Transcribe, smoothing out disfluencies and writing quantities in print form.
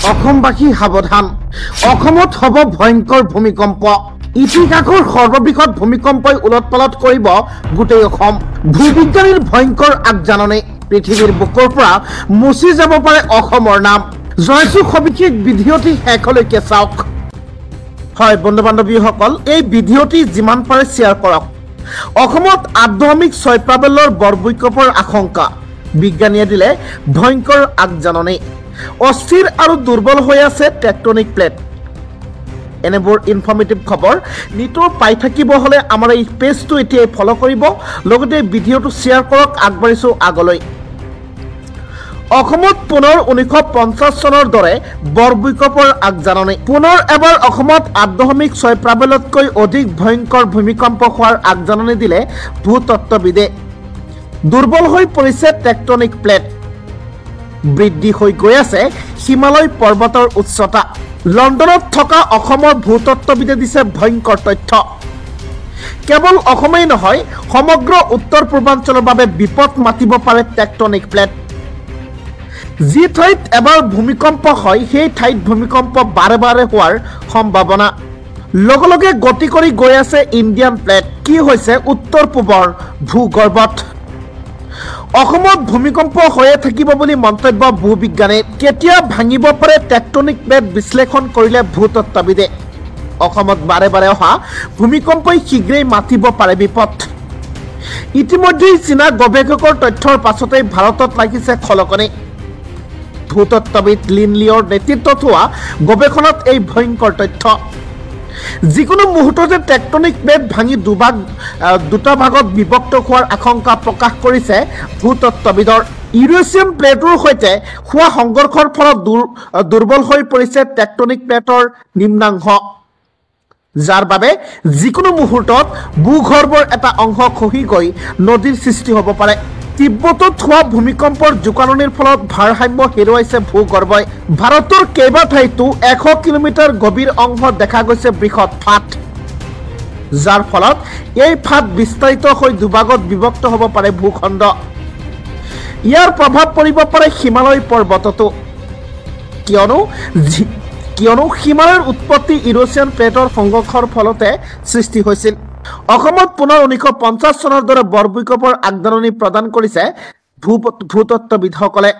অসমবাসী সাৱধান অসমত হ'ব ভয়ংকৰ ভূমিকম্প ইতিহাসৰ সৰ্ববৃহৎ ভূমিকম্পই উলট-পালট কৰিব গোটেই অসম ভূবিজ্ঞানীৰ ভয়ংকৰ আগজাননী পৃথিৱীৰ বুকৰ পৰা মুছি যাব পাৰে অসমৰ নাম জয়সু সবিশেষ ভিডিঅ'টি শেষলৈকে চাওক হয় বন্ধু বান্ধৱীসকল এই ভিডিঅ'টি যিমান পাৰে শ্বেয়াৰ কৰক অসমত 8.6 প্ৰাবল্যৰ বৰভূমিকম্পৰ আশংকা বিজ্ঞানীয়ে দিলে ভয়ংকৰ আগজাননী অস্থিৰ আৰু দুৰ্বল হৈ আছে টেকটনিক প্লেট এনেবোৰ ইনফৰ্মেটিভ খবৰ নিতৌ পাই থাকিব হলে আমাৰ এই পেজটো এতিয়া ফলো কৰিব লগতে ভিডিঅ'টো শ্বেয়াৰ কৰক আগবাঢ়িছো আগলৈ অসমত পুনৰ 1950 চনৰ দৰে বৰভূমিকম্পৰ আগজাননী পুনৰ এবাৰ অসমত 8.6 প্ৰাবল্যতকৈ অধিক ভয়ংকৰ ভূমিকম্প হোৱাৰ আগজাননী দিলে ভূতত্ত্ববিদে দুৰ্বল হৈ পৰিছে টেকটনিক প্লেট বৃদ্ধি হৈ গৈ আছে হিমালয় পৰ্বতৰ উচ্চতা লণ্ডনত থকা অসমৰ ভূতত্ত্ববিদে দিছে ভয়ংকৰ তথ্য কেৱল অসমেই নহয় সমগ্ৰ উত্তৰ পূৰ্বাঞ্চলৰ বাবে বিপদ মাতিব পাৰে টেকটনিক প্লেট যি ঠাইত এবাৰ ভূমিকম্প হয় সেই ঠাইত ভূমিকম্প বাৰে বাৰে হোৱাৰ সম্ভাৱনা লগে লগে গতি কৰি গৈ আছে ইণ্ডিয়ান প্লেট কি হৈছে উত্তৰ পূবৰ ভূগৰ্ভত অসমত ভূমিকম্প হৈয়ে থাকিব বুলি মন্তব্য ভূবিজ্ঞানী কেতিয়া ভাঙিব পাৰে টেকটনিক প্লেট বিশ্লেষণ কৰিলে ভূতত্ত্ববিদে অসমত বাৰে বাৰে অহা ভূমিকম্পই শীঘ্ৰেই মাতিব পাৰে বিপদ ইতিমধ্যে চীনা গৱেষকৰ তথ্যৰ পাছতেই ভাৰতত লাগিছে খলকনি ভূতত্ত্ববিদ লিন লিঅ'ৰ নেতৃত্বত হোৱা গৱেষণাত এই ভয়ংকৰ তথ্য যিকোনো মুহূৰ্ততে টেকটনিক প্লেট ভাঙি দুটা ভাগত বিভক্ত হোৱাৰ আশংকা প্ৰকাশ কৰিছে ভূতত্ত্ববিদৰ ইউৰেছিয়ান প্লেটৰ সৈতে হোৱা সংঘৰ্ষৰ ফলত দুৰ্বল হৈ পৰিছে টেকটনিক প্লেটৰ নিম্নাংশ যাৰ বাবে যিকোনো মুহূৰ্তত ভূগৰ্ভৰ এটা অংশ খহি গৈ নদীৰ সৃষ্টি হ'ব পাৰে তিব্বতত হোৱা ভূমিকম্পৰ জোকাৰণিৰ ফলত ভাৰসাম্য হেৰুৱাইছে ভূগৰ্ভই ভাৰতৰ কেইবা ঠাইতো 100 কিলোমিটাৰ গভীৰ অংশ দেখা গৈছে বৃহৎ ফাট যাৰ ফলত এই ফাট বিস্তাৰিত হৈ দুভাগত বিভক্ত হ'ব পাৰে ভূখণ্ড ইয়াৰ প্ৰভাৱ পৰিব পাৰে হিমালয় পৰ্বততো কিয়নো হিমালয়ৰ উৎপত্তি ইউৰেছিয়ান প্লেটৰ সংঘৰ্ষৰ ফলতে সৃষ্টি হৈছিল অসমত পুনৰ 1950 চনৰ দৰে বৰভূমিকম্পৰ আগজাননী প্ৰদান কৰিছে ভূতত্ত্ববিদসকলে